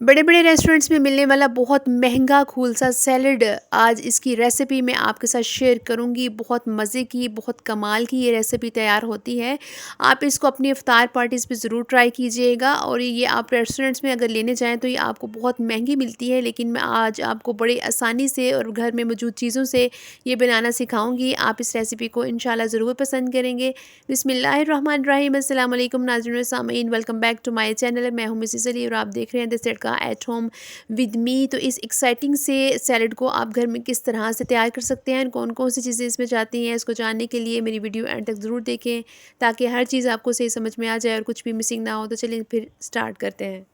बड़े बड़े रेस्टोरेंट्स में मिलने वाला बहुत महंगा खूल-सा सैलड आज इसकी रेसिपी मैं आपके साथ शेयर करूँगी। बहुत मज़े की, बहुत कमाल की ये रेसिपी तैयार होती है। आप इसको अपनी इफ्तार पार्टीज़ पे ज़रूर ट्राई कीजिएगा और ये आप रेस्टोरेंट्स में अगर लेने जाएँ तो ये आपको बहुत महँगी मिलती है, लेकिन मैं आज आपको बड़ी आसानी से और घर में मौजूद चीज़ों से ये बनाना सिखाऊँगी। आप इस रेसिपी को इंशाल्लाह ज़रूर पसंद करेंगे। बिस्मिल्लाहिर्रहमानिर्रहीम, अस्सलाम वालेकुम नाज़रीन व सामीन, welcome back to my channel. मैं हूँ मिसेस अली और आप देख रहे हैं the tadka at home with me. तो इस एक्साइटिंग से सैलड को आप घर में किस तरह से तैयार कर सकते हैं, कौन कौन सी चीज़ें इसमें जाती हैं, इसको जानने के लिए मेरी वीडियो एंड तक ज़रूर देखें ताकि हर चीज़ आपको सही समझ में आ जाए और कुछ भी मिसिंग ना हो। तो चलिए फिर स्टार्ट करते हैं।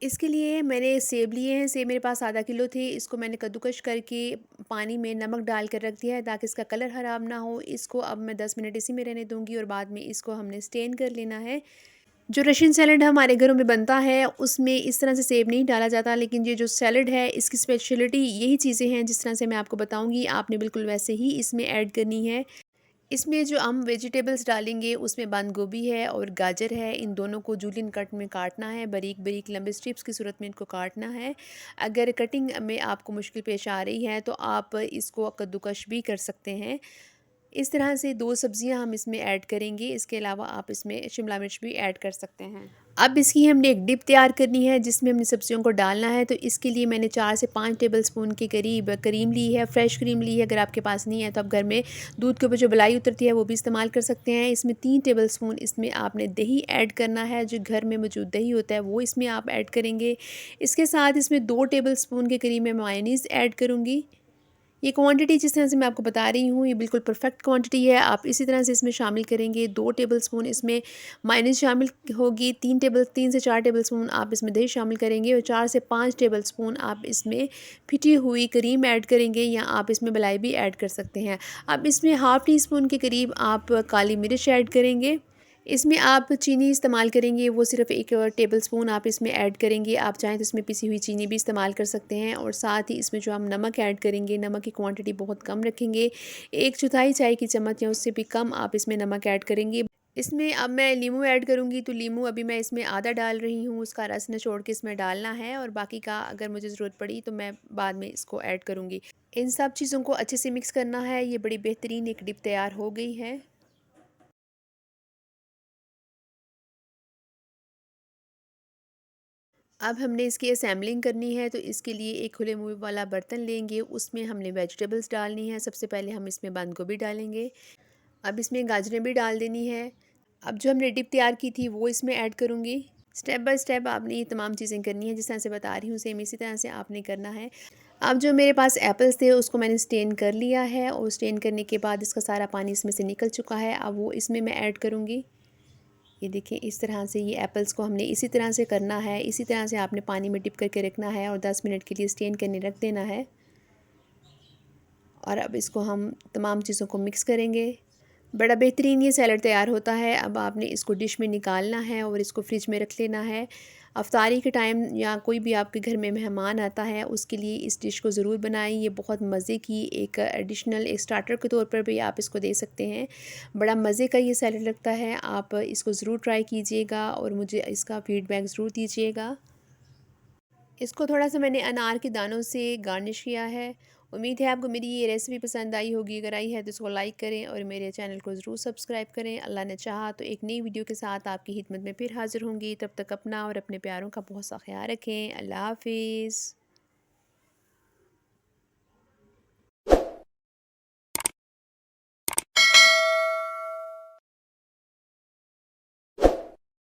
इसके लिए मैंने सेब लिए हैं। सेब मेरे पास आधा किलो थे। इसको मैंने कद्दूकश करके पानी में नमक डाल कर रख दिया है ताकि इसका कलर ख़राब ना हो। इसको अब मैं 10 मिनट इसी में रहने दूंगी और बाद में इसको हमने स्टेन कर लेना है। जो रशियन सैलड हमारे घरों में बनता है उसमें इस तरह से सेब नहीं डाला जाता, लेकिन ये जो सैलड है इसकी स्पेशलिटी यही चीज़ें हैं जिस तरह से मैं आपको बताऊंगी आपने बिल्कुल वैसे ही इसमें ऐड करनी है। इसमें जो हम वेजिटेबल्स डालेंगे उसमें बंद गोभी है और गाजर है। इन दोनों को जूलियन कट में काटना है, बारीक बारीक लंबे स्ट्रिप्स की सूरत में इनको काटना है। अगर कटिंग में आपको मुश्किल पेश आ रही है तो आप इसको कद्दूकश भी कर सकते हैं। इस तरह से 2 सब्ज़ियाँ हम इसमें ऐड करेंगे। इसके अलावा आप इसमें शिमला मिर्च भी ऐड कर सकते हैं। अब इसकी हमने एक डिप तैयार करनी है जिसमें हमने सब्जियों को डालना है। तो इसके लिए मैंने 4 से 5 टेबलस्पून के करीब क्रीम ली है, फ्रेश क्रीम ली है। अगर आपके पास नहीं है तो आप घर में दूध के ऊपर जो मलाई उतरती है वो भी इस्तेमाल कर सकते हैं। इसमें 3 टेबलस्पून इसमें आपने दही ऐड करना है। जो घर में मौजूद दही होता है वो इसमें आप ऐड करेंगे। इसके साथ इसमें 2 टेबलस्पून के करीब मैं मेयोनीज़ ऐड करूँगी। ये क्वांटिटी जिस तरह से मैं आपको बता रही हूँ ये बिल्कुल परफेक्ट क्वांटिटी है। आप इसी तरह से इसमें शामिल करेंगे। 2 टेबलस्पून इसमें मायोनीज़ शामिल होगी, 3 से 4 टेबलस्पून आप इसमें दही शामिल करेंगे और 4 से 5 टेबलस्पून आप इसमें फिटी हुई क्रीम ऐड करेंगे या आप इसमें मलाई भी ऐड कर सकते हैं। अब इसमें हाफ़ टी स्पून के करीब आप काली मिर्च ऐड करेंगे। इसमें आप चीनी इस्तेमाल करेंगे, वो सिर्फ़ 1 टेबलस्पून आप इसमें ऐड करेंगे। आप चाहें तो इसमें पिसी हुई चीनी भी इस्तेमाल कर सकते हैं और साथ ही इसमें जो हम नमक ऐड करेंगे, नमक की क्वांटिटी बहुत कम रखेंगे। 1/4 चाय की चम्मच या उससे भी कम आप इसमें नमक ऐड करेंगे। इसमें अब मैं लीमू ऐड करूँगी, तो लीमू अभी मैं इसमें आधा डाल रही हूँ, उसका रस निचोड़ के इसमें डालना है और बाकी का अगर मुझे ज़रूरत पड़ी तो मैं बाद में इसको ऐड करूँगी। इन सब चीज़ों को अच्छे से मिक्स करना है। ये बड़ी बेहतरीन एक डिप तैयार हो गई है। अब हमने इसकी असेंबलिंग करनी है, तो इसके लिए एक खुले मुँह वाला बर्तन लेंगे। उसमें हमने वेजिटेबल्स डालनी है। सबसे पहले हम इसमें बंद गोभी डालेंगे। अब इसमें गाजरें भी डाल देनी है। अब जो हमने डिप तैयार की थी वो इसमें ऐड करूँगी। स्टेप बाय स्टेप आपने ये तमाम चीज़ें करनी है जिस तरह से बता रही हूँ, सेम इसी तरह से आपने करना है। अब जो मेरे पास एप्पल्स थे उसको मैंने स्टेन कर लिया है और स्टेन करने के बाद इसका सारा पानी इसमें से निकल चुका है। अब वो इसमें मैं ऐड करूँगी। ये देखिए इस तरह से ये एप्पल्स को हमने इसी तरह से करना है। इसी तरह से आपने पानी में डिप करके रखना है और 10 मिनट के लिए स्टेन करने रख देना है। और अब इसको हम तमाम चीज़ों को मिक्स करेंगे। बड़ा बेहतरीन ये सैलड तैयार होता है। अब आपने इसको डिश में निकालना है और इसको फ्रिज में रख लेना है। अफ्तारी के टाइम या कोई भी आपके घर में मेहमान आता है उसके लिए इस डिश को ज़रूर बनाएं। ये बहुत मज़े की एक एडिशनल एक स्टार्टर के तौर पर भी आप इसको दे सकते हैं। बड़ा मज़े का ये सैलड लगता है। आप इसको ज़रूर ट्राई कीजिएगा और मुझे इसका फ़ीडबैक ज़रूर दीजिएगा। इसको थोड़ा-सा मैंने अनार के दानों से गार्निश किया है। उम्मीद है आपको मेरी ये रेसिपी पसंद आई होगी। अगर आई है तो इसको लाइक करें और मेरे चैनल को ज़रूर सब्सक्राइब करें। अल्लाह ने चाहा तो एक नई वीडियो के साथ आपकी खिदमत में फिर हाज़िर होंगी। तब तक अपना और अपने प्यारों का बहुत सा ख़्याल रखें। अल्लाह हाफ़िज़।